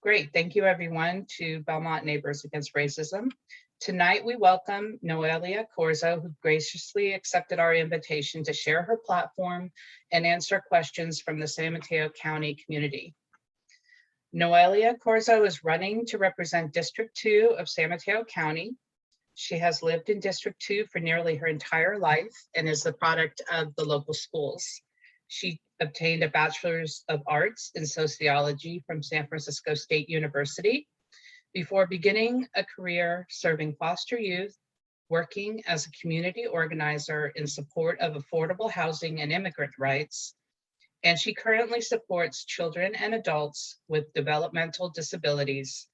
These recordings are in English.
Great. Thank you, everyone, to Belmont Neighbors Against Racism. Tonight, we welcome Noelia Corzo, who graciously accepted our invitation to share her platform and answer questions from the San Mateo County community. Noelia Corzo is running to represent District 2 of San Mateo County. She has lived in District 2 for nearly her entire life and is the product of the local schools. She obtained a Bachelor's of Arts in Sociology from San Francisco State University before beginning a career serving foster youth, working as a community organizer in support of affordable housing and immigrant rights. And she currently supports children and adults with developmental disabilities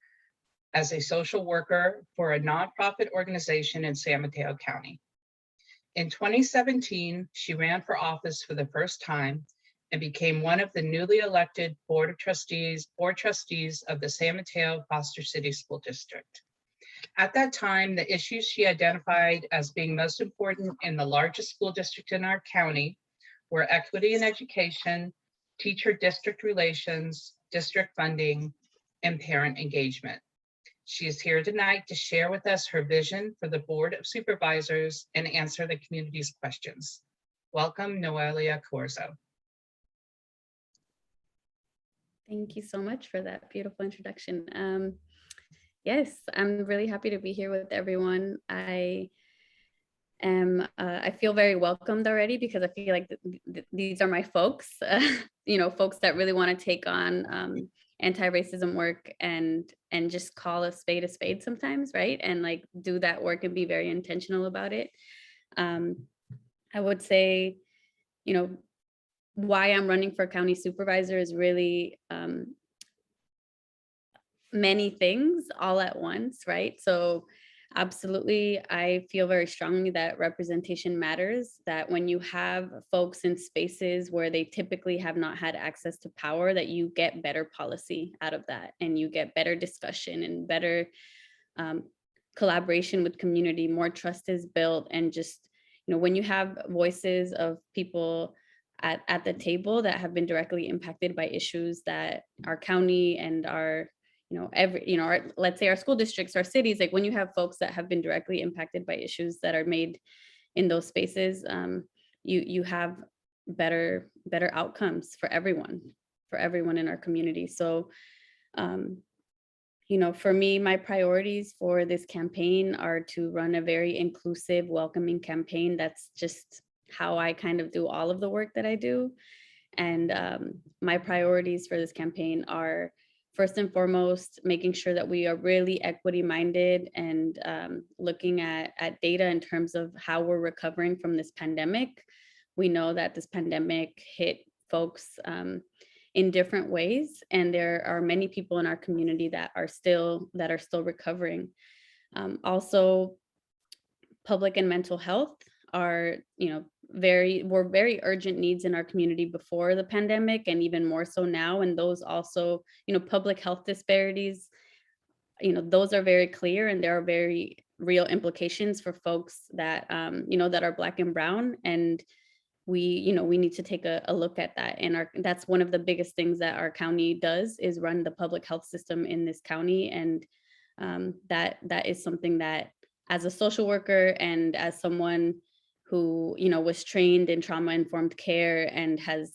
as a social worker for a nonprofit organization in San Mateo County. In 2017, she ran for office for the first time and became one of the newly elected Board Trustees of the San Mateo-Foster City School District. At that time, the issues she identified as being most important in the largest school district in our county were equity in education, teacher-district relations, district funding, and parent engagement. She is here tonight to share with us her vision for the Board of Supervisors and answer the community's questions. Welcome, Noelia Corzo. Thank you so much for that beautiful introduction. Yes, I'm really happy to be here with everyone. I feel very welcomed already because I feel like these are my folks, folks that really want to take on anti-racism work and just call a spade sometimes, right? And like do that work and be very intentional about it. I would say, why I'm running for county supervisor is really many things all at once, right? So absolutely, I feel very strongly that representation matters, that when you have folks in spaces where they typically have not had access to power, that you get better policy out of that and you get better discussion and better collaboration with community, more trust is built. And just, when you have voices of people at the table that have been directly impacted by issues that our county and our let's say our school districts, our cities, like when you have folks that have been directly impacted by issues that are made in those spaces, you have better outcomes for everyone in our community. So, for me, my priorities for this campaign are to run a very inclusive, welcoming campaign. That's just how I kind of do all of the work that I do. And my priorities for this campaign are, first and foremost, making sure that we are really equity minded and looking at data in terms of how we're recovering from this pandemic. We know that this pandemic hit folks in different ways, and there are many people in our community that are still recovering. Also, public and mental health are, were very urgent needs in our community before the pandemic, and even more so now. And those also, public health disparities, those are very clear, and there are very real implications for folks that, that are Black and Brown. And we need to take a look at that. And that's one of the biggest things that our county does, is run the public health system in this county. And that is something that, as a social worker and as someone who, was trained in trauma-informed care and has,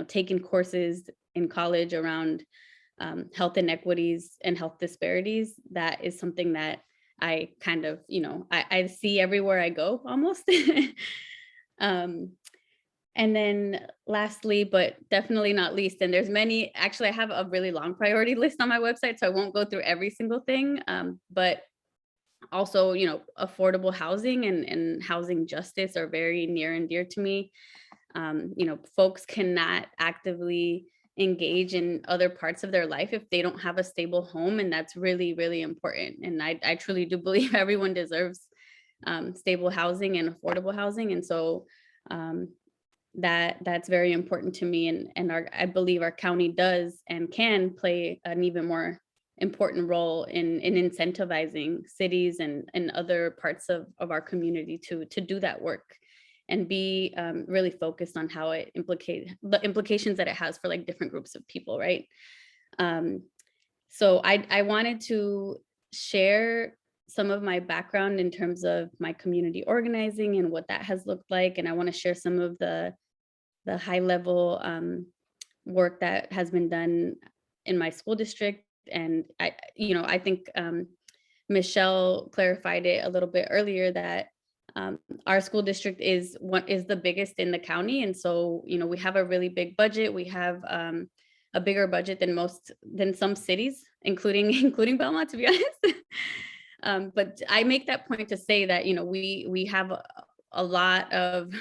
taken courses in college around health inequities and health disparities, that is something that I kind of, I see everywhere I go almost. And then lastly, but definitely not least, and there's many, actually I have a really long priority list on my website, so I won't go through every single thing, but also, affordable housing and housing justice are very near and dear to me. Folks cannot actively engage in other parts of their life if they don't have a stable home. And that's really, really important. And I truly do believe everyone deserves stable housing and affordable housing. And so that's very important to me. And I believe our county does and can play an even more important role in incentivizing cities and other parts of our community to do that work and be really focused on how it the implications that it has for like different groups of people, right? So I wanted to share some of my background in terms of my community organizing and what that has looked like. And I want to share some of the high level work that has been done in my school district. And I think Michelle clarified it a little bit earlier that our school district is the biggest in the county. And so, we have a really big budget. We have a bigger budget than some cities, including Belmont, to be honest. But I make that point to say that, we have a lot of,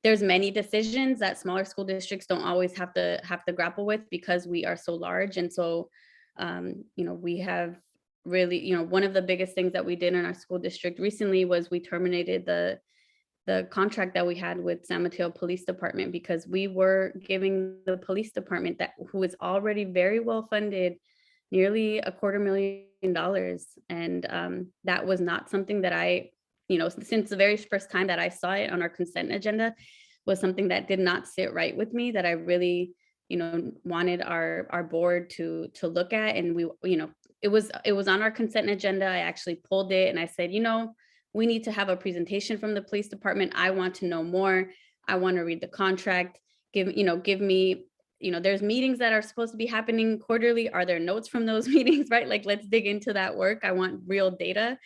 there's many decisions that smaller school districts don't always have to grapple with because we are so large. And so, we have really, one of the biggest things that we did in our school district recently was we terminated the contract that we had with San Mateo Police Department, because we were giving the police department who is already very well funded, nearly $250,000. And that was not something that I, since the very first time that I saw it on our consent agenda, was something that did not sit right with me, that I really, wanted our board to look at. And we, it was on our consent agenda. I actually pulled it and I said, we need to have a presentation from the police department. I want to know more. I want to read the contract. Give me, there's meetings that are supposed to be happening quarterly. Are there notes from those meetings, right? Like, let's dig into that work. I want real data.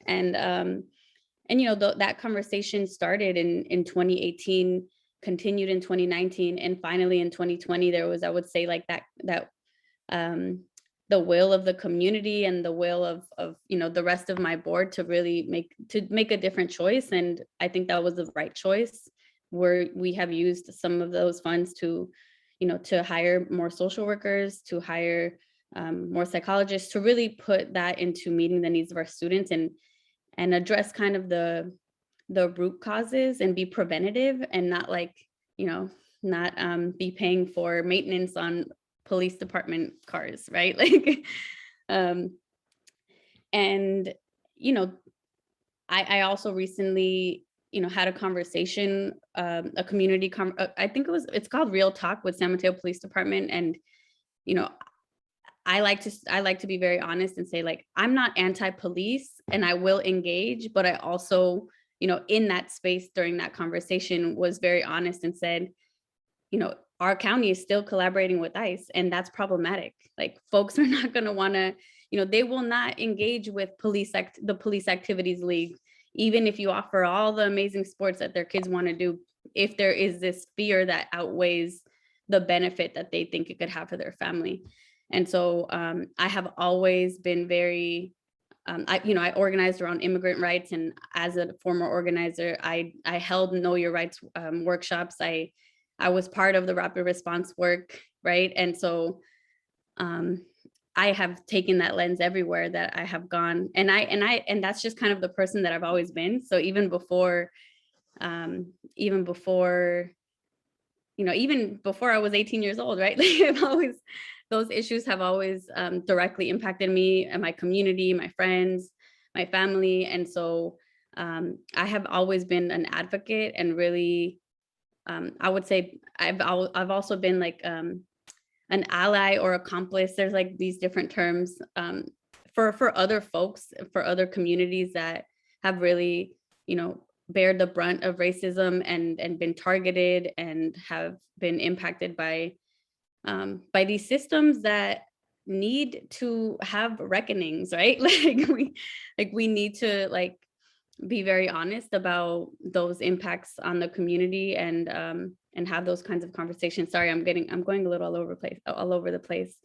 And that conversation started in 2018, continued in 2019, and finally in 2020, there was, I would say, like that the will of the community and the will of the rest of my board to really make a different choice. And I think that was the right choice, where we have used some of those funds to hire more social workers, to hire more psychologists, to really put that into meeting the needs of our students and address kind of the root causes and be preventative, and not be paying for maintenance on police department cars, right? Like, and I also recently had a conversation, a community I think it's called Real Talk with San Mateo Police Department. And I like to be very honest and say, like, I'm not anti-police and I will engage, but I also, in that space during that conversation, was very honest and said, our county is still collaborating with ICE, and that's problematic. Like, folks are not going to want to, they will not engage with the Police Activities League, even if you offer all the amazing sports that their kids want to do, if there is this fear that outweighs the benefit that they think it could have for their family. And so I have always been very, I organized around immigrant rights. And as a former organizer, I held Know Your Rights workshops. I was part of the rapid response work, right? And so I have taken that lens everywhere that I have gone. And that's just kind of the person that I've always been. So even before I was 18 years old, right? Like, those issues have always directly impacted me and my community, my friends, my family. And so I have always been an advocate, and really, I would say I've also been like an ally or accomplice. There's like these different terms for other folks, for other communities that have really, bear the brunt of racism and been targeted and have been impacted by these systems that need to have reckonings, right? we need to be very honest about those impacts on the community and have those kinds of conversations. Sorry, I'm going a little all over the place.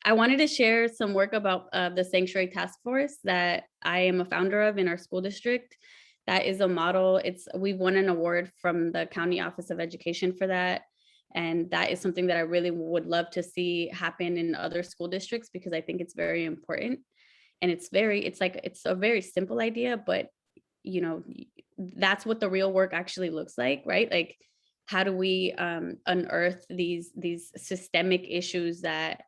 I wanted to share some work about the Sanctuary Task Force that I am a founder of in our school district. That is a model. We've won an award from the County Office of Education for that. And that is something that I really would love to see happen in other school districts, because I think it's very important. And it's a very simple idea, but that's what the real work actually looks like, right? Like, how do we unearth these systemic issues that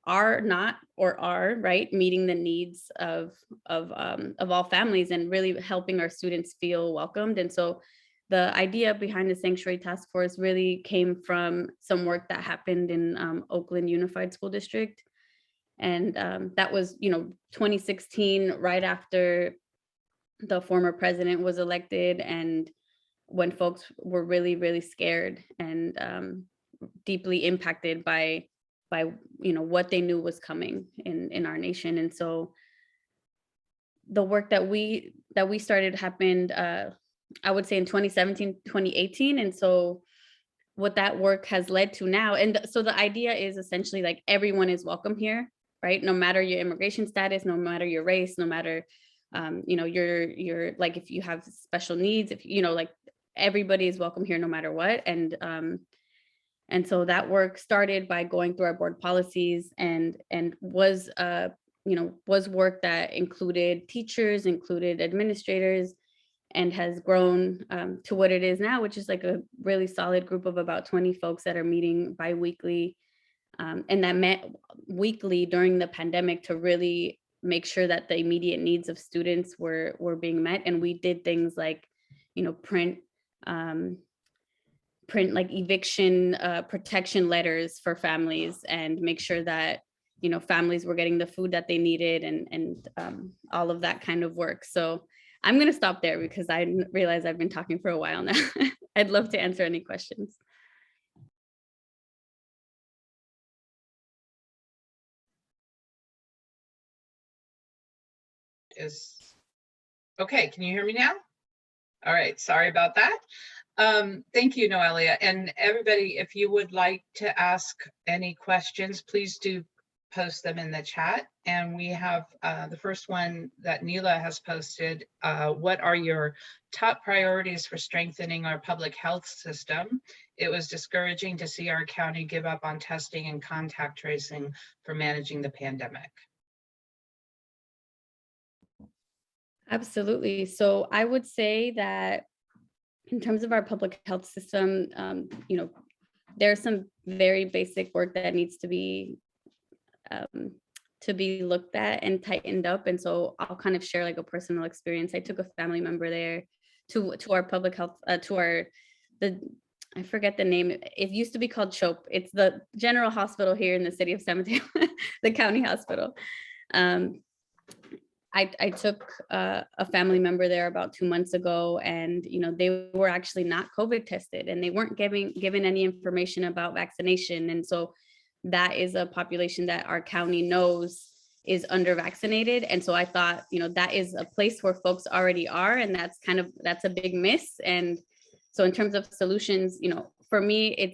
are not, or are, right, meeting the needs of all families, and really helping our students feel welcomed. And so the idea behind the Sanctuary Task Force really came from some work that happened in Oakland Unified School District. And that was, 2016, right after the former president was elected, and when folks were really, really scared and deeply impacted by what they knew was coming in our nation. And so the work that we started happened, I would say in 2017, 2018. And so what that work has led to now, and so the idea is essentially like everyone is welcome here, right? No matter your immigration status, no matter your race, no matter you're like, if you have special needs, if like everybody is welcome here no matter what. And so that work started by going through our board policies, and was was work that included teachers, included administrators, and has grown to what it is now, which is like a really solid group of about 20 folks that are meeting bi-weekly, and that met weekly during the pandemic to really make sure that the immediate needs of students were being met. And we did things like, print like eviction protection letters for families, and make sure that families were getting the food that they needed, and all of that kind of work. So I'm going to stop there because I realize I've been talking for a while now. I'd love to answer any questions. Okay, can you hear me now? All right, sorry about that. Thank you, Noelia. And everybody, if you would like to ask any questions, please do post them in the chat. And we have the first one that Neela has posted. What are your top priorities for strengthening our public health system? It was discouraging to see our county give up on testing and contact tracing for managing the pandemic. Absolutely. So I would say that in terms of our public health system, there's some very basic work that needs to be looked at and tightened up. And so I'll kind of share like a personal experience. I took a family member there to our public health, I forget the name. It used to be called CHOPE. It's the general hospital here in the city of San Mateo, the county hospital. I took a family member there about 2 months ago, and they were actually not COVID tested, and they weren't given any information about vaccination. And so that is a population that our county knows is under vaccinated. And so I thought, that is a place where folks already are, and that's a big miss. And so in terms of solutions, for me,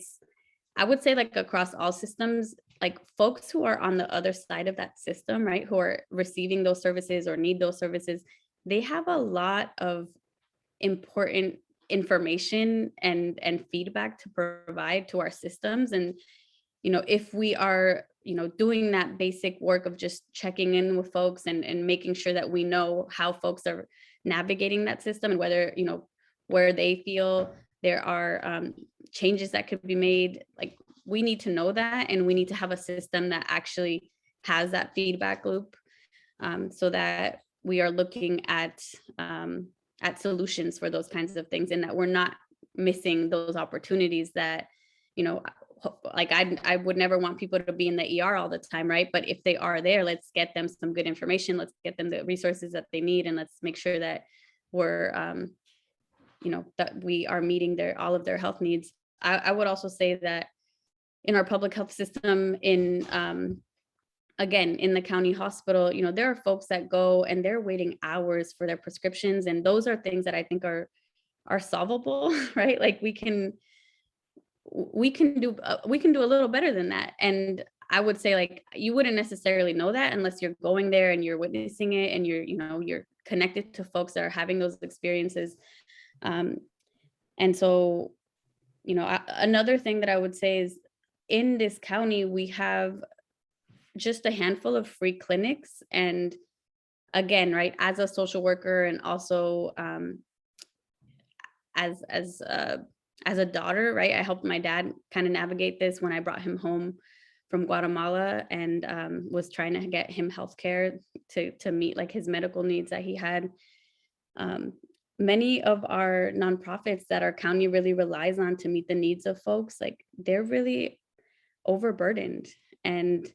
I would say like across all systems, like folks who are on the other side of that system, right, who are receiving those services or need those services, they have a lot of important information and feedback to provide to our systems. And, if we are, doing that basic work of just checking in with folks and making sure that we know how folks are navigating that system, and whether, where they feel there are changes that could be made, like we need to know that, and we need to have a system that actually has that feedback loop, so that we are looking at solutions for those kinds of things, and that we're not missing those opportunities that, like I would never want people to be in the ER all the time, right? But if they are there, let's get them some good information, let's get them the resources that they need, and let's make sure that we're that we are meeting all of their health needs. I would also say that in our public health system, again, in the county hospital, there are folks that go and they're waiting hours for their prescriptions. And those are things that I think are solvable, right? Like we can do a little better than that. And I would say, like, you wouldn't necessarily know that unless you're going there and you're witnessing it, and you're connected to folks that are having those experiences. And so, another thing that I would say is, in this county, we have just a handful of free clinics. And again, right, as a social worker, and also as a daughter, right, I helped my dad kind of navigate this when I brought him home from Guatemala, and was trying to get him healthcare to meet like his medical needs that he had. many of our nonprofits that our county really relies on to meet the needs of folks, like they're really overburdened. And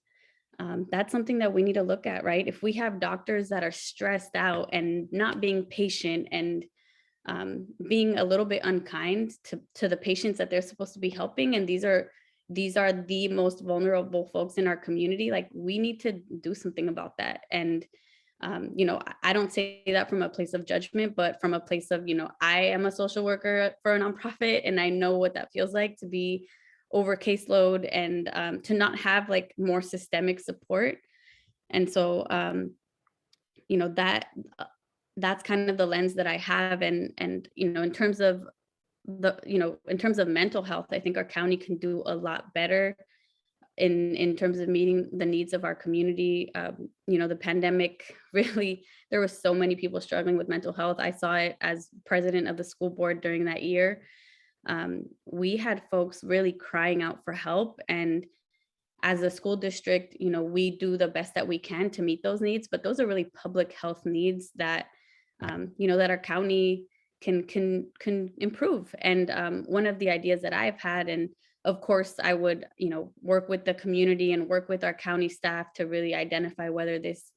that's something that we need to look at, right? If we have doctors that are stressed out and not being patient and being a little bit unkind to the patients that they're supposed to be helping, and these are the most vulnerable folks in our community, like we need to do something about that. And I don't say that from a place of judgment, but from a place of, I am a social worker for a nonprofit, and I know what that feels like to be over caseload and to not have like more systemic support. And so, that's kind of the lens that I have. And in terms of in terms of mental health, I think our county can do a lot better in terms of meeting the needs of our community. The pandemic really, there were so many people struggling with mental health. I saw it as president of the school board during that year. We had folks really crying out for help. And as a school district, we do the best that we can to meet those needs, but those are really public health needs that, that our county can improve. And one of the ideas that I've had, and of course, I would, work with the community and work with our county staff to really identify whether this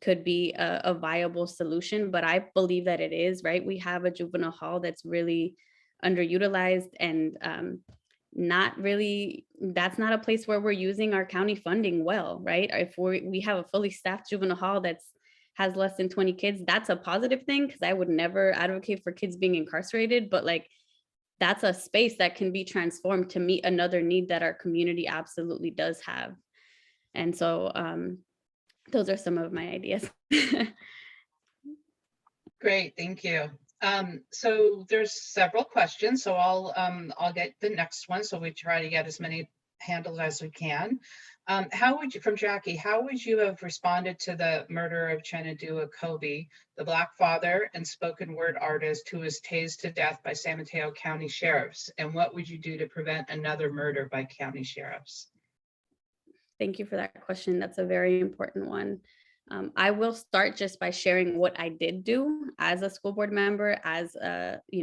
could be a viable solution. But I believe that it is, right? We have a juvenile hall that's really underutilized and not really, that's not a place where we're using our county funding well, right? If we have a fully staffed juvenile hall has less than 20 kids, that's a positive thing, because I would never advocate for kids being incarcerated, but like that's a space that can be transformed to meet another need that our community absolutely does have. And so those are some of my ideas. Great, thank you. So there's several questions, so I'll get the next one. So we try to get as many handled as we can. From Jackie, how would you have responded to the murder of Chenadua Kobe, the Black father and spoken word artist who was tased to death by San Mateo County sheriffs? And what would you do to prevent another murder by county sheriffs? Thank you for that question. That's a very important one. I will start just by sharing what I did do as a school board member, as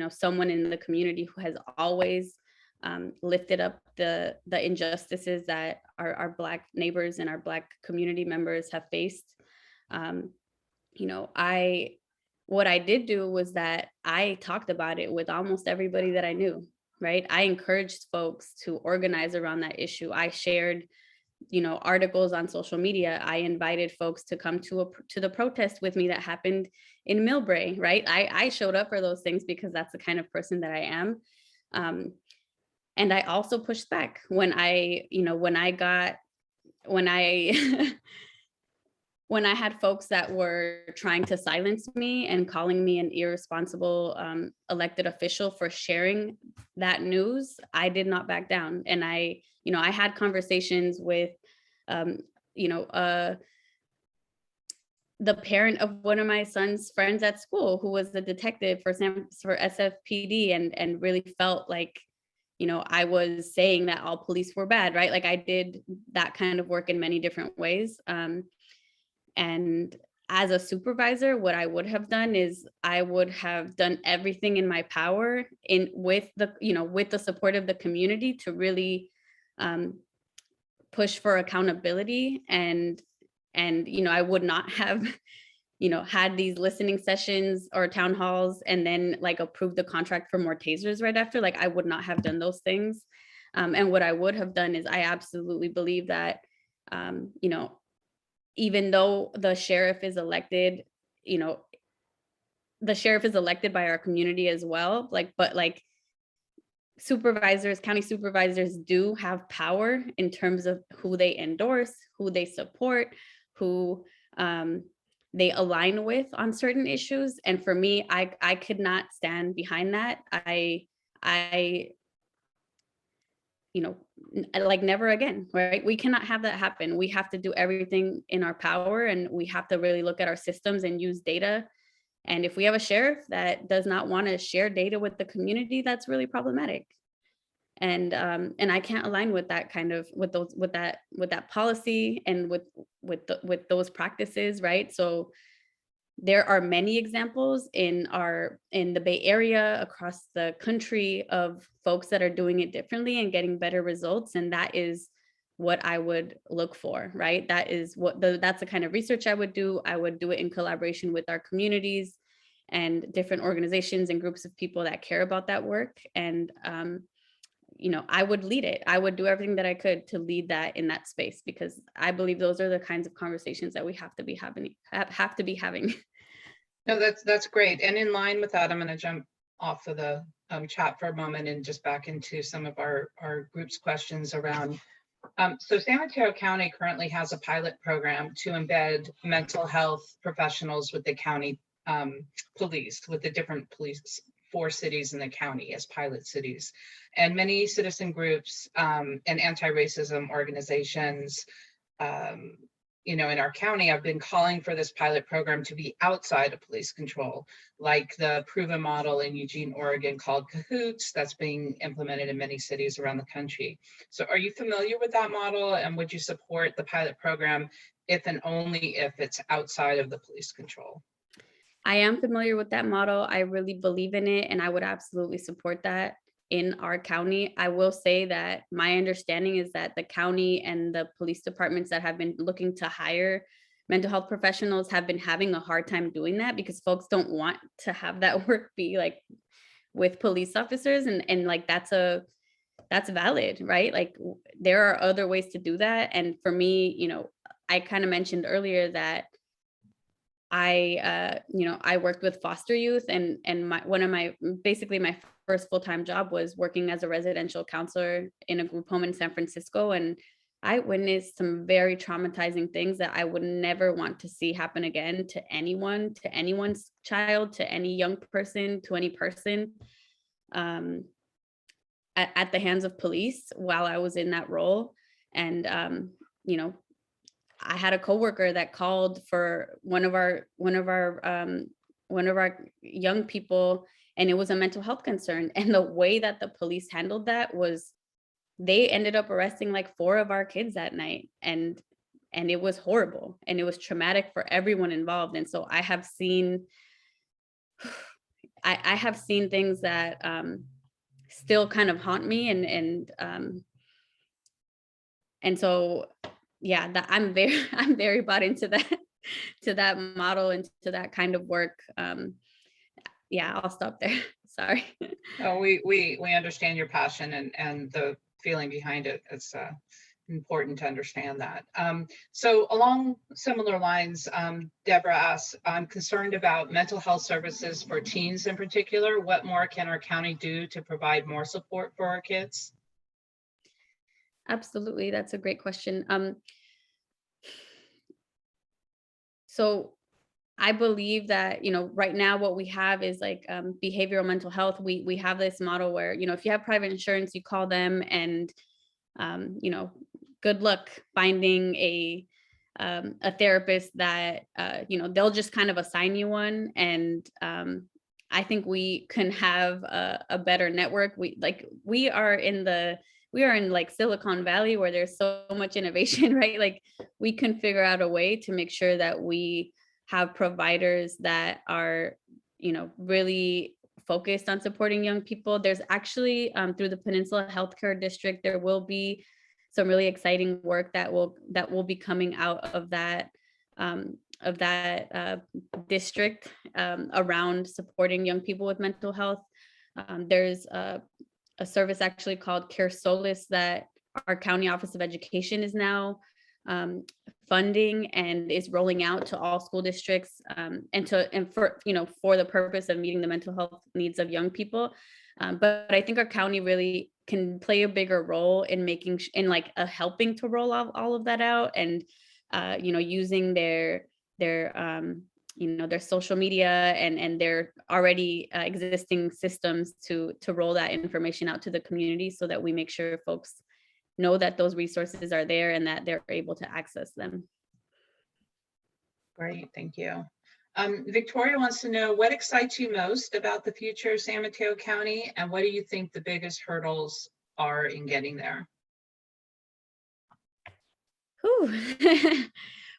someone in the community who has always lifted up the injustices that our Black neighbors and our Black community members have faced. What I did do was that I talked about it with almost everybody that I knew, right? I encouraged folks to organize around that issue. I shared articles on social media. I invited folks to come to the protest with me that happened in Millbrae, right? I showed up for those things because that's the kind of person that I am. And I also pushed back when I when I had folks that were trying to silence me and calling me an irresponsible elected official for sharing that news. I did not back down. And I had conversations with, the parent of one of my son's friends at school, who was the detective for SFPD, and really felt like, I was saying that all police were bad, right? Like I did that kind of work in many different ways. And as a supervisor, what I would have done is I would have done everything in my power with the support of the community to really push for accountability. And I would not have had these listening sessions or town halls and then like approved the contract for more tasers right after. Like I would not have done those things. And what I would have done is I absolutely believe that even though the sheriff is elected, the sheriff is elected by our community as well, but county supervisors do have power in terms of who they endorse, who they support, who they align with on certain issues. And for me, I could not stand behind that. Like never again, right? We cannot have that happen. We have to do everything in our power, and we have to really look at our systems and use data. And if we have a sheriff that does not want to share data with the community, that's really problematic. And I can't align with that with that policy and with those practices, right? So there are many examples in the Bay Area, across the country, of folks that are doing it differently and getting better results. And that is what I would look for, right? That's the kind of research I would do. I would do it in collaboration with our communities and different organizations and groups of people that care about that work. And I would lead it. I would do everything that I could to lead that in that space, because I believe those are the kinds of conversations that we have to be having. No, that's great. And in line with that, I'm going to jump off of the chat for a moment and just back into some of our group's questions around. So San Mateo County currently has a pilot program to embed mental health professionals with the county police, with the different police, 4 cities in the county as pilot cities. And many citizen groups and anti-racism organizations in our county have been calling for this pilot program to be outside of police control, like the proven model in Eugene, Oregon called Cahoots, that's being implemented in many cities around the country. So are you familiar with that model, and would you support the pilot program if and only if it's outside of the police control? I am familiar with that model. I really believe in it, and I would absolutely support that in our county. I will say that my understanding is that the county and the police departments that have been looking to hire mental health professionals have been having a hard time doing that, because folks don't want to have that work be like with police officers, and like that's valid, right? Like there are other ways to do that. And for me, I kind of mentioned earlier that I worked with foster youth, and my first full-time job was working as a residential counselor in a group home in San Francisco. And I witnessed some very traumatizing things that I would never want to see happen again to anyone, to anyone's child, to any young person, to any person, at the hands of police while I was in that role. And, I had a coworker that called for one of our young people, and it was a mental health concern. And the way that the police handled that was they ended up arresting like 4 of our kids that night. And it was horrible, and it was traumatic for everyone involved. And so I have seen things that still kind of haunt me, and so yeah, that I'm very bought into that model and to that kind of work. Yeah, I'll stop there. Sorry. No, we understand your passion and the feeling behind it. It's important to understand that. So along similar lines, Deborah asks, I'm concerned about mental health services for teens in particular. What more can our county do to provide more support for our kids? Absolutely. That's a great question. So I believe that, right now what we have is like behavioral mental health. We have this model where, if you have private insurance, you call them, and, good luck finding a therapist that, they'll just kind of assign you one. And I think we can have a better network. We are in like Silicon Valley, where there's so much innovation, right? Like we can figure out a way to make sure that we have providers that are, really focused on supporting young people. There's actually through the Peninsula Healthcare District, there will be some really exciting work that will be coming out of that district around supporting young people with mental health. There's a service actually called Care Solace that our County Office of Education is now funding and is rolling out to all school districts, and for the purpose of meeting the mental health needs of young people. But I think our county really can play a bigger role in helping to roll all of that out, and using their social media and their already existing systems to roll that information out to the community, so that we make sure folks know that those resources are there and that they're able to access them. Great, thank you. Victoria wants to know, what excites you most about the future of San Mateo County, and what do you think the biggest hurdles are in getting there?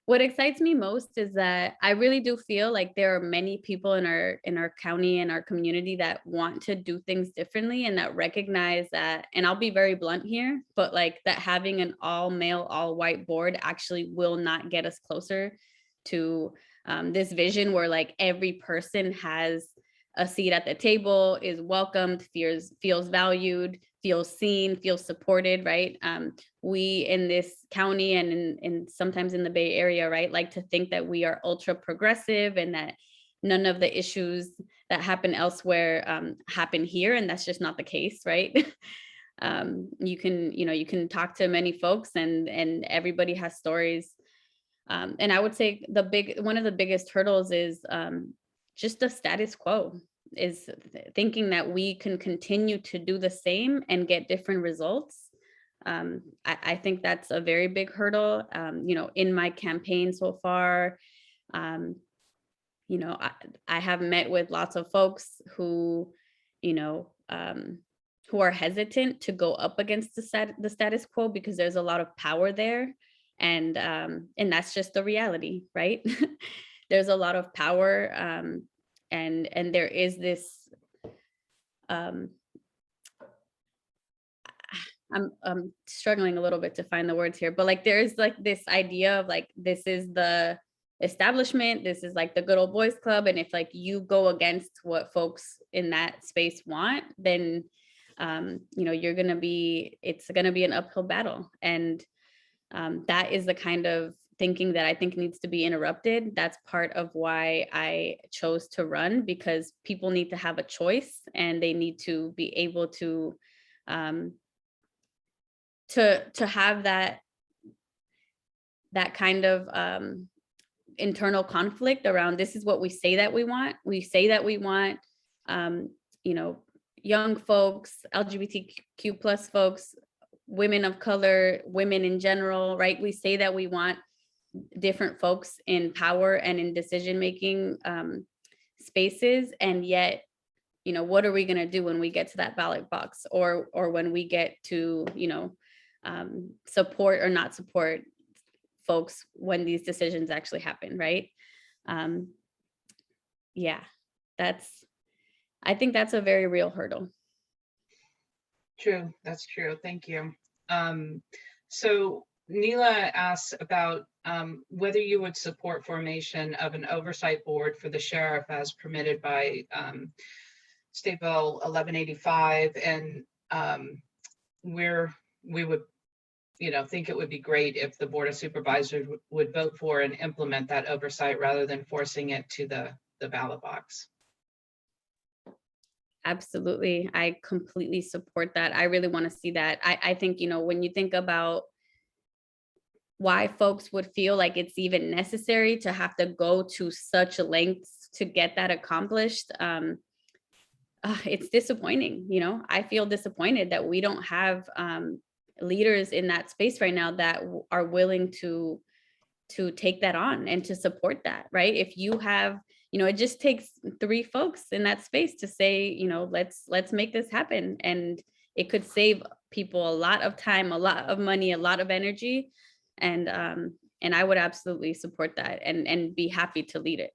What excites me most is that I really do feel like there are many people in our county and our community that want to do things differently and that recognize that, and I'll be very blunt here, but like that having an all male, all white board actually will not get us closer to this vision where like every person has a seat at the table, is welcomed, feels valued, feels seen, feels supported, right? We in this county and in sometimes in the Bay Area, right, like to think that we are ultra progressive and that none of the issues that happen elsewhere happen here, and that's just not the case, right? You can talk to many folks and everybody has stories. And I would say one of the biggest hurdles is just the status quo, is thinking that we can continue to do the same and get different results. I think that's a very big hurdle. In my campaign so far, I have met with lots of folks who are hesitant to go up against the status quo because there's a lot of power there. And that's just the reality, right? There's a lot of power, and there is this. I'm struggling a little bit to find the words here, but like there's like this idea of like this is the establishment, this is like the good old boys club, and if like you go against what folks in that space want, then it's gonna be an uphill battle, and that is the kind of thinking that I think needs to be interrupted. That's part of why I chose to run, because people need to have a choice and they need to be able to have that kind of internal conflict around, this is what we say that we want. We say that we want, young folks, LGBTQ plus folks, women of color, women in general, right? We say that we want different folks in power and in decision-making spaces. And yet, what are we going to do when we get to that ballot box, or when we get to, support or not support folks when these decisions actually happen, right? I think that's a very real hurdle. True, that's true. Thank you. So Neela asks about whether you would support formation of an oversight board for the sheriff as permitted by State Bill 1185, and we would think it would be great if the Board of Supervisors would vote for and implement that oversight rather than forcing it to the ballot box. Absolutely. I completely support that. I really want to see that. I think, when you think about why folks would feel like it's even necessary to have to go to such lengths to get that accomplished, it's disappointing. I feel disappointed that we don't have leaders in that space right now that are willing to take that on and to support that, right? If you have, it just takes 3 folks in that space to say, let's make this happen. And it could save people a lot of time, a lot of money, a lot of energy. And I would absolutely support that and be happy to lead it.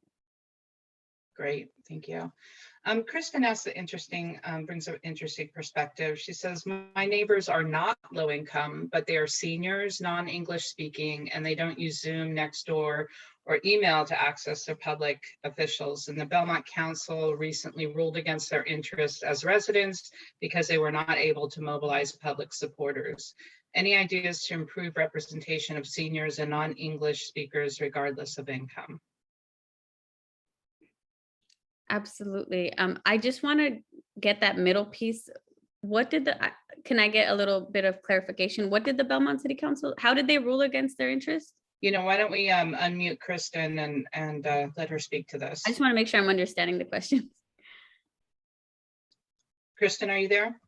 Great, thank you. Kristen asks brings an interesting perspective. She says, my neighbors are not low income, but they are seniors, non-English speaking, and they don't use Zoom, Nextdoor, or email to access their public officials. And the Belmont Council recently ruled against their interests as residents because they were not able to mobilize public supporters. Any ideas to improve representation of seniors and non-English speakers regardless of income? Absolutely. I just want to get that middle piece. Can I get a little bit of clarification? What did the Belmont City Council, how did they rule against their interest? Why don't we unmute Kristen and let her speak to this? I just want to make sure I'm understanding the question. Kristen, are you there?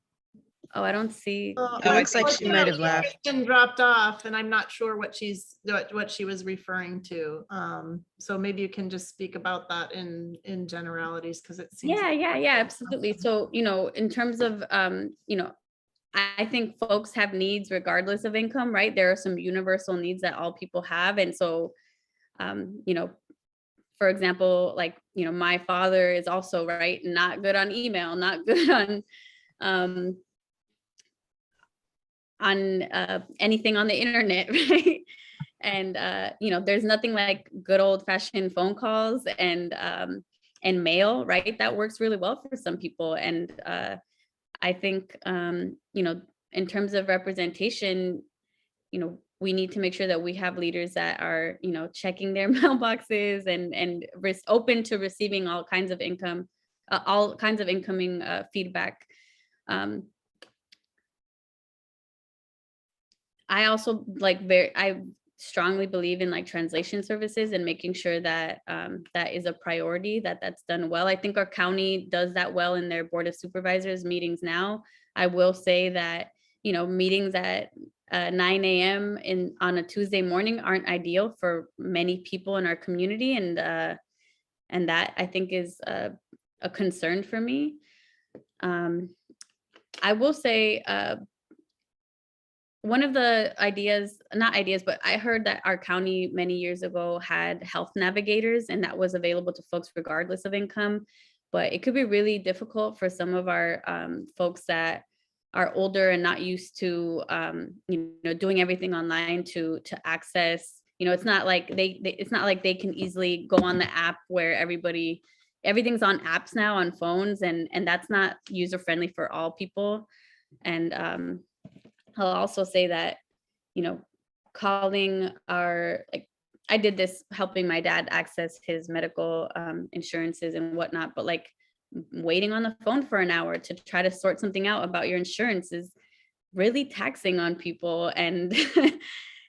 Oh, I don't see. It looks like she might have left. Kristen dropped off, and I'm not sure what she was referring to. So maybe you can just speak about that in generalities, because it seems. Yeah, absolutely. So, in terms of, I think folks have needs regardless of income, right? There are some universal needs that all people have. And so You know, for example, like, you know, my father is also, right, not good on email, not good on anything on the internet, right? And you know, there's nothing like good old fashioned phone calls and mail, right? That works really well for some people. And I think, you know, in terms of representation, you know, we need to make sure that we have leaders that are, you know, checking their mailboxes and open to receiving all kinds of incoming feedback. I also I strongly believe in like translation services and making sure that that is a priority, that's done well. I think our county does that well in their Board of Supervisors meetings now. I will say that, you know, meetings at 9 a.m. on a Tuesday morning aren't ideal for many people in our community, and that I think is a concern for me. I will say one of the not ideas, but I heard that our county many years ago had health navigators, and that was available to folks regardless of income. But it could be really difficult for some of our folks that are older and not used to, you know, doing everything online to access. You know, it's not like it's not like they can easily go on the app where everything's on apps now on phones, and that's not user friendly for all people. And I'll also say that, you know, calling I did this helping my dad access his medical insurances and whatnot, but like waiting on the phone for an hour to try to sort something out about your insurance is really taxing on people. And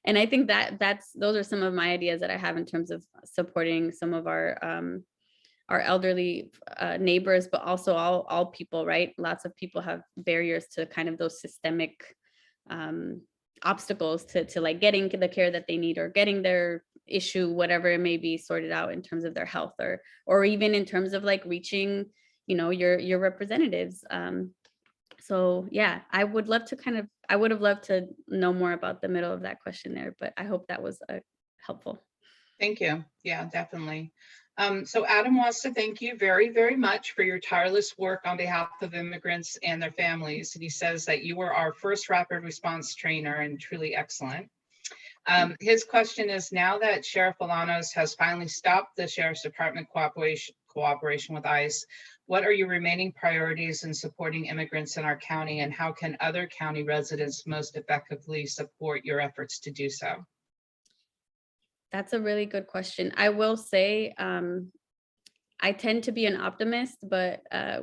and I think those are some of my ideas that I have in terms of supporting some of our elderly neighbors, but also all people, right? Lots of people have barriers to kind of those systemic obstacles to like getting the care that they need or getting their issue, whatever it may be, sorted out in terms of their health or even in terms of like reaching, you know, your representatives. So yeah, I would have loved to know more about the middle of that question there, but I hope that was helpful. Thank you. Yeah, definitely. So Adam wants to thank you very, very much for your tireless work on behalf of immigrants and their families. And he says that you were our first rapid response trainer and truly excellent. His question is, now that Sheriff Bolanos has finally stopped the Sheriff's Department cooperation with ICE, what are your remaining priorities in supporting immigrants in our county, and how can other county residents most effectively support your efforts to do so? That's a really good question. I will say, I tend to be an optimist, but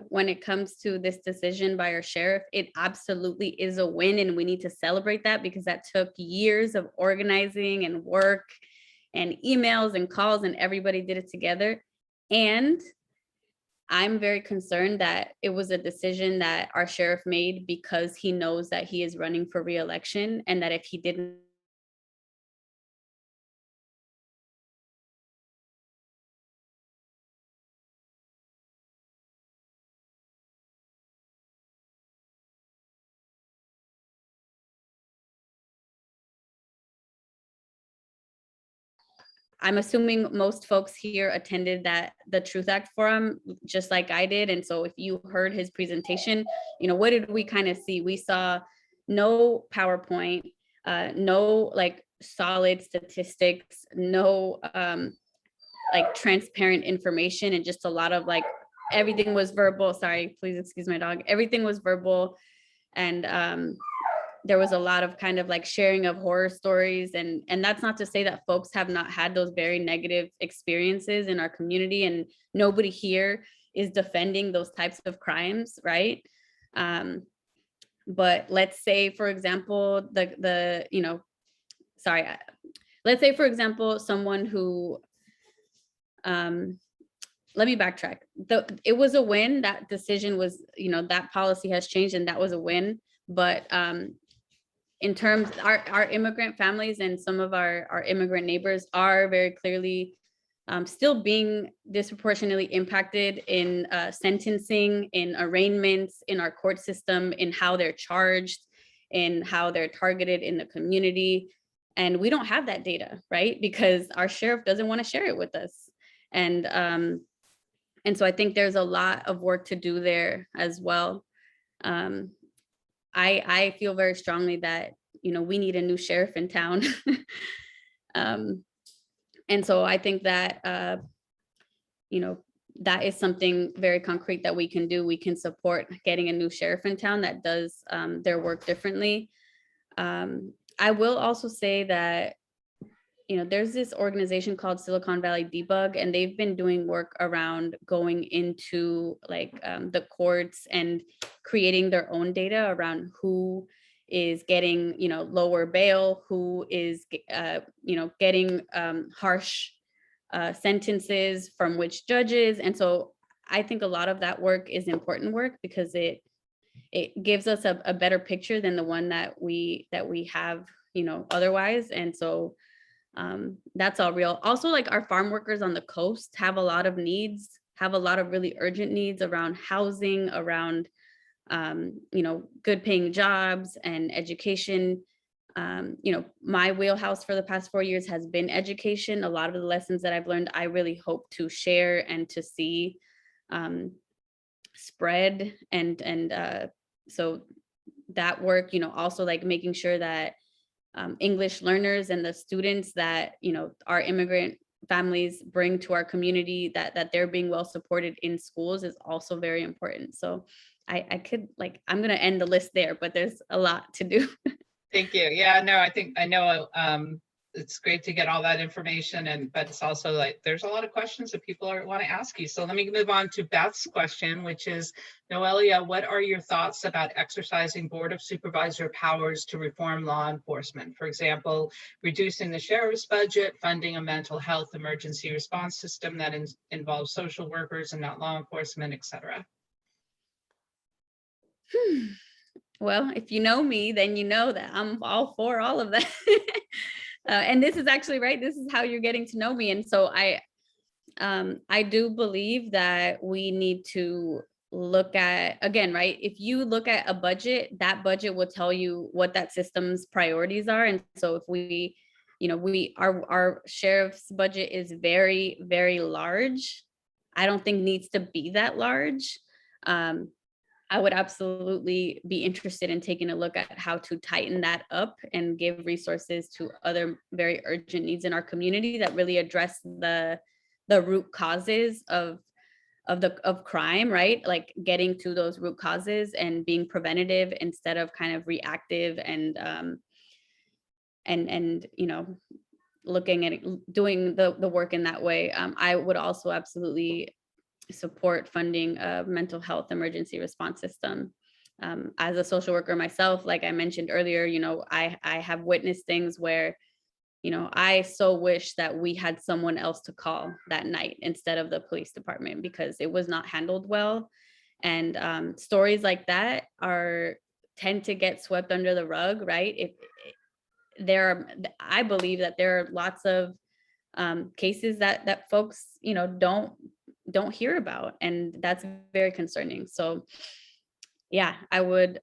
when it comes to this decision by our sheriff, it absolutely is a win, and we need to celebrate that because that took years of organizing and work and emails and calls, and everybody did it together. And I'm very concerned that it was a decision that our sheriff made because he knows that he is running for re-election, and that if he didn't I'm assuming most folks here attended the Truth Act forum, just like I did. And so if you heard his presentation, you know, what did we kind of see? We saw no PowerPoint, no like solid statistics, no like transparent information, and just a lot of like, everything was verbal. Sorry, please excuse my dog. Everything was verbal. And there was a lot of kind of like sharing of horror stories. And that's not to say that folks have not had those very negative experiences in our community, and nobody here is defending those types of crimes, right? But let's say, for example, let's say, for example, someone who, let me backtrack. It was a win. That decision was, you know, that policy has changed, and that was a win. But in terms, our immigrant families and some of our immigrant neighbors are very clearly still being disproportionately impacted in sentencing, in arraignments, in our court system, in how they're charged, in how they're targeted in the community. And we don't have that data, right? Because our sheriff doesn't want to share it with us. And so I think there's a lot of work to do there as well. I feel very strongly that, we need a new sheriff in town. And so I think that, that is something very concrete that we can do. We can support getting a new sheriff in town that does their work differently. I will also say that, there's this organization called Silicon Valley Debug, and they've been doing work around going into like the courts and creating their own data around who is getting, lower bail, who is, getting harsh sentences from which judges. And so I think a lot of that work is important work because it gives us a better picture than the one that we have, otherwise. And so that's all real. Also, like our farm workers on the coast have a lot of needs, have a lot of really urgent needs around housing, around, good paying jobs and education. My wheelhouse for the past 4 years has been education. A lot of the lessons that I've learned, I really hope to share and to see spread. And so that work, also like making sure that English learners and the students that, our immigrant families bring to our community, that they're being well supported in schools is also very important. So I could I'm going to end the list there, but there's a lot to do. Thank you. Yeah, no, I know it's great to get all that information, but it's also like there's a lot of questions that people want to ask you. So let me move on to Beth's question, which is, Noelia, what are your thoughts about exercising Board of Supervisor powers to reform law enforcement? For example, reducing the sheriff's budget, funding a mental health emergency response system that involves social workers and not law enforcement, etc. Well, if you know me, then you know that I'm all for all of that. And this is actually right. This is how you're getting to know me. And so I do believe that we need to look at, again, right? If you look at a budget, that budget will tell you what that system's priorities are. And so if we, our sheriff's budget is very, very large. I don't think needs to be that large. I would absolutely be interested in taking a look at how to tighten that up and give resources to other very urgent needs in our community that really address the root causes of crime, right? Like getting to those root causes and being preventative instead of kind of reactive and looking at doing the work in that way. I would also absolutely support funding a mental health emergency response system. As a social worker myself, like I mentioned earlier, I have witnessed things where, I so wish that we had someone else to call that night instead of the police department because it was not handled well. And stories like that tend to get swept under the rug, right? I believe that there are lots of cases that folks, don't hear about, and that's very concerning. So yeah, I would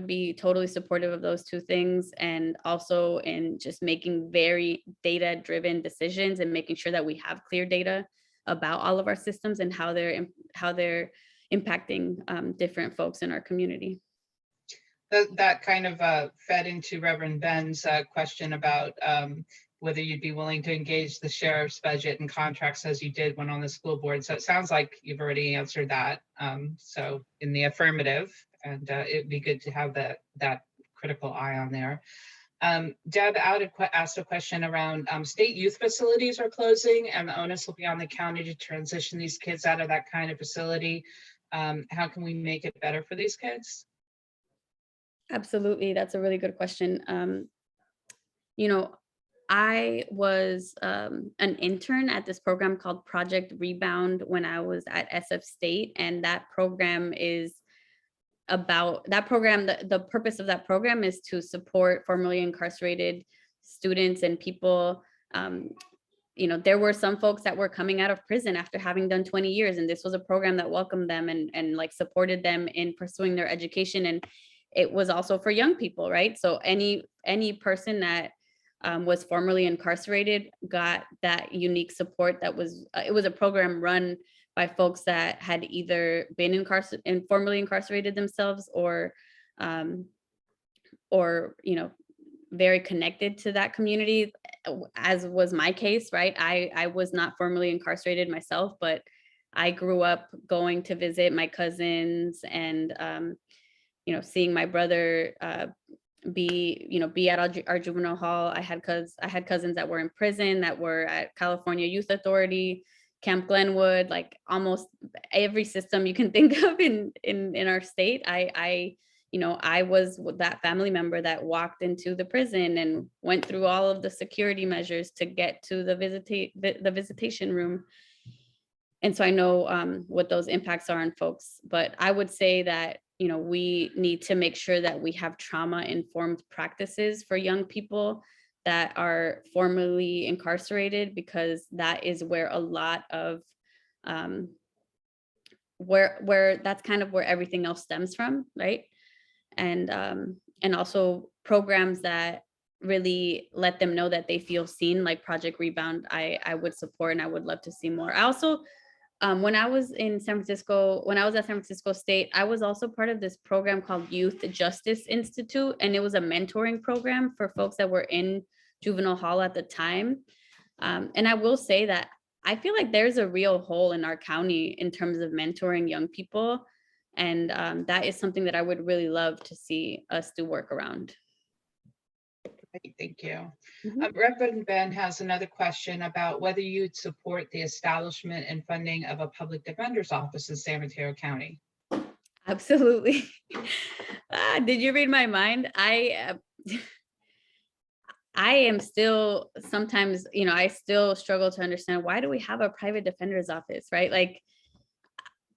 be totally supportive of those two things, and also in just making very data driven decisions and making sure that we have clear data about all of our systems and how they're impacting different folks in our community. That kind of fed into Reverend Ben's question about whether you'd be willing to engage the sheriff's budget and contracts as you did when on the school board. So it sounds like you've already answered that. So in the affirmative, and it'd be good to have that critical eye on there. Deb asked a question around state youth facilities are closing and the onus will be on the county to transition these kids out of that kind of facility. How can we make it better for these kids? Absolutely. That's a really good question. I was an intern at this program called Project Rebound when I was at SF State. And that program is the purpose of that program is to support formerly incarcerated students and people. There were some folks that were coming out of prison after having done 20 years. And this was a program that welcomed them and like supported them in pursuing their education. And it was also for young people, right? So any person that was formerly incarcerated got that unique support that was, it was a program run by folks that had either been formerly incarcerated themselves or, you know, very connected to that community, as was my case, right? I was not formally incarcerated myself, but I grew up going to visit my cousins and, you know, seeing my brother be at our juvenile hall. I had cousins that were in prison, that were at California Youth Authority, Camp Glenwood, like almost every system you can think of in our state. I was that family member that walked into the prison and went through all of the security measures to get to the visitation room. And so I know what those impacts are on folks, but I would say that, you know, we need to make sure that we have trauma-informed practices for young people that are formerly incarcerated, because that is where a lot of where that's kind of where everything else stems from, right? And also programs that really let them know that they feel seen, like Project Rebound, I would support, and I would love to see more. I also, when I was at San Francisco State, I was also part of this program called Youth Justice Institute, and it was a mentoring program for folks that were in juvenile hall at the time. And I will say that I feel like there's a real hole in our county in terms of mentoring young people. And that is something that I would really love to see us do work around. Great, thank you. Mhm. Reverend Ben has another question about whether you'd support the establishment and funding of a public defender's office in San Mateo County. Absolutely. Did you read my mind? I am still sometimes, you know, I still struggle to understand, why do we have a private defender's office, right? Like,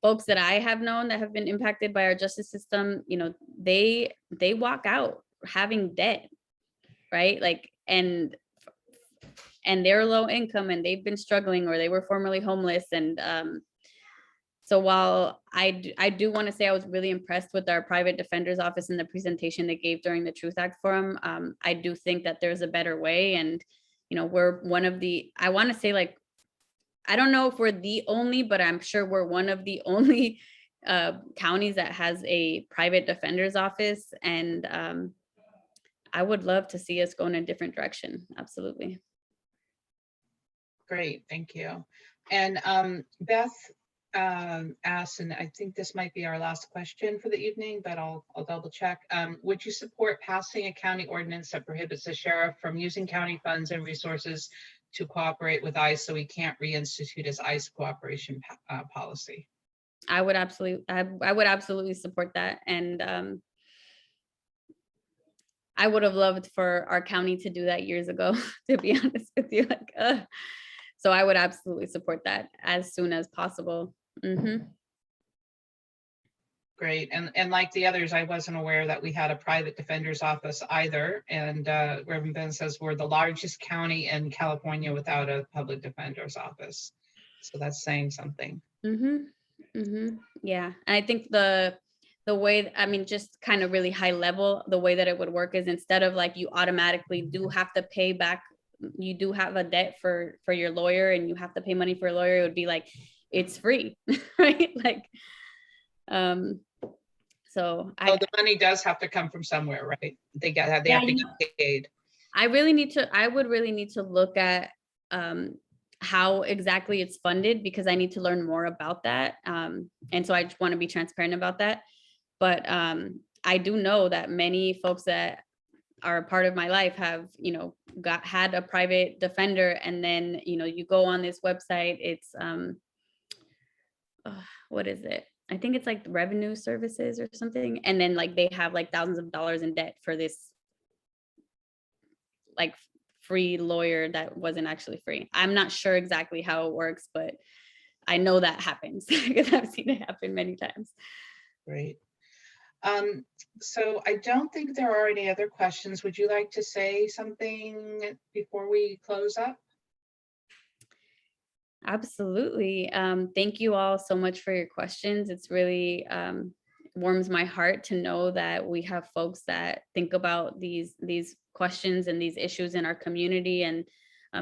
folks that I have known that have been impacted by our justice system, you know, they walk out having debt, right? Like, and they're low income and they've been struggling, or they were formerly homeless. And so while I do want to say I was really impressed with our private defender's office and the presentation they gave during the Truth Act Forum, I do think that there's a better way. And, you know, we're one of the, I want to say, like, I don't know if we're the only, but I'm sure we're one of the only counties that has a private defender's office. And I would love to see us go in a different direction. Absolutely. Great, thank you. And Beth asked, and I think this might be our last question for the evening, but I'll double check. Would you support passing a county ordinance that prohibits the sheriff from using county funds and resources to cooperate with ICE, so we can't reinstitute his ICE cooperation policy? I would absolutely support that. And I would have loved for our county to do that years ago, to be honest with you. Like, so I would absolutely support that as soon as possible. Mm-hmm. Great. And like the others, I wasn't aware that we had a private defender's office either. And Reverend Ben says we're the largest county in California without a public defender's office. So that's saying something. Mm-hmm. Mm-hmm. Yeah. And I think the way, I mean, just kind of really high level, the way that it would work is, instead of like you automatically do have to pay back, you do have a debt for your lawyer and you have to pay money for a lawyer, it would be like, it's free, right? Like, so the money does have to come from somewhere, right? They have to get paid. I would really need to look at how exactly it's funded, because I need to learn more about that. And so I just want to be transparent about that. But I do know that many folks that are a part of my life have, you know, had a private defender, and then, you know, you go on this website, it's what is it? I think it's like Revenue Services or something. And then like they have like thousands of dollars in debt for this like free lawyer that wasn't actually free. I'm not sure exactly how it works, but I know that happens because I've seen it happen many times. Great. So I don't think there are any other questions. Would you like to say something before we close up? Absolutely. Thank you all so much for your questions. It's really warms my heart to know that we have folks that think about these questions and these issues in our community. And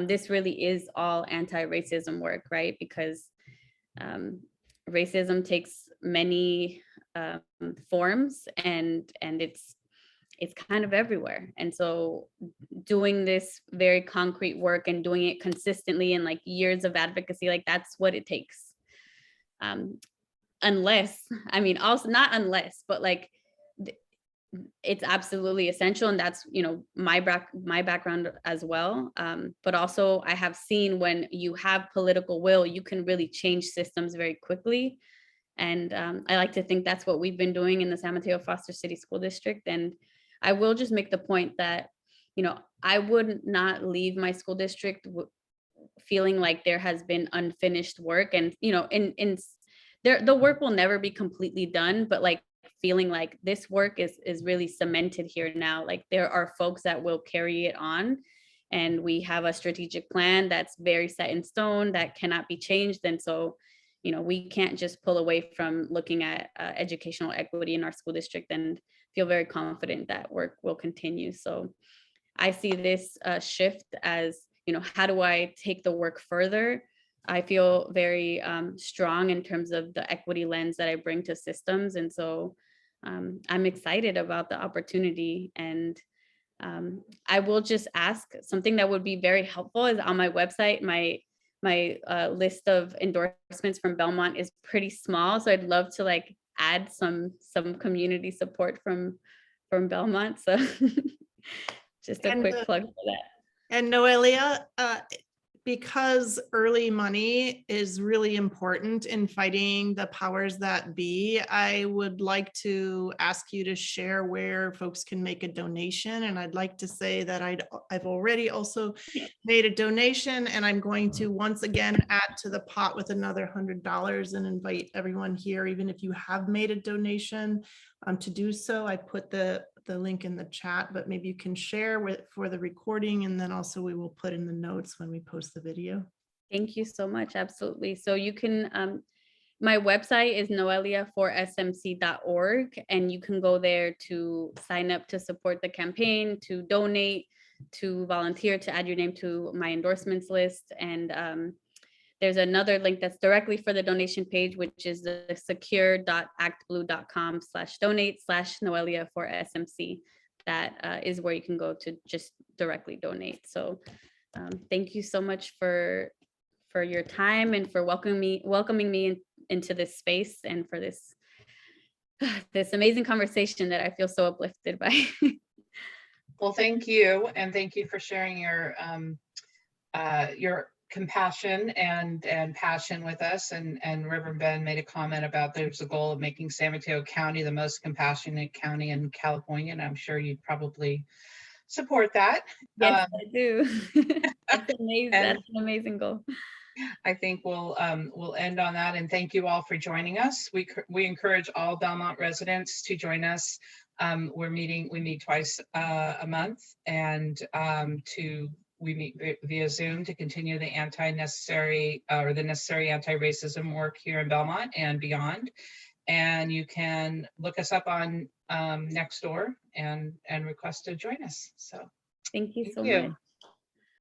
this really is all anti-racism work, right? Because racism takes many forms, and it's kind of everywhere. And so doing this very concrete work and doing it consistently and like years of advocacy, like that's what it takes. Unless, I mean, also not unless, but like it's absolutely essential. And that's, you know, my background as well. But also I have seen when you have political will, you can really change systems very quickly. And I like to think that's what we've been doing in the San Mateo-Foster City School District. And I will just make the point that, you know, I would not leave my school district feeling like there has been unfinished work. And, you know, the work will never be completely done, but like feeling like this work is really cemented here now. Like there are folks that will carry it on, and we have a strategic plan that's very set in stone that cannot be changed. And so, you know, we can't just pull away from looking at educational equity in our school district, and feel very confident that work will continue. So I see this shift as, you know, how do I take the work further? I feel very strong in terms of the equity lens that I bring to systems. And so I'm excited about the opportunity. And I will just ask, something that would be very helpful is on my website, my list of endorsements from Belmont is pretty small. So I'd love to like add some community support from Belmont. So just a quick plug for that. And Noelia, because early money is really important in fighting the powers that be, I would like to ask you to share where folks can make a donation. And I'd like to say that I've already also made a donation, and I'm going to once again add to the pot with another $100 and invite everyone here, even if you have made a donation, to do so. I put the link in the chat, but maybe you can share for the recording, and then also we will put in the notes when we post the video. Thank you so much. Absolutely. So you can, my website is noelia4smc.org, and you can go there to sign up to support the campaign, to donate, to volunteer, to add your name to my endorsements list. And there's another link that's directly for the donation page, which is the secure.actblue.com/donate/Noelia4SMC. That is where you can go to just directly donate. So thank you so much for your time and for welcoming me into this space, and for this amazing conversation that I feel so uplifted by. Well, thank you. And thank you for sharing your compassion and passion with us. And Reverend Ben made a comment about there's a goal of making San Mateo County the most compassionate county in California, and I'm sure you'd probably support that. Yes, I do. That's amazing. That's an amazing goal. I think we'll end on that, and thank you all for joining us. We encourage all Belmont residents to join us. We meet twice a month, and we meet via Zoom to continue the necessary anti-racism work here in Belmont and beyond. And you can look us up on Nextdoor and request to join us. So thank you so much.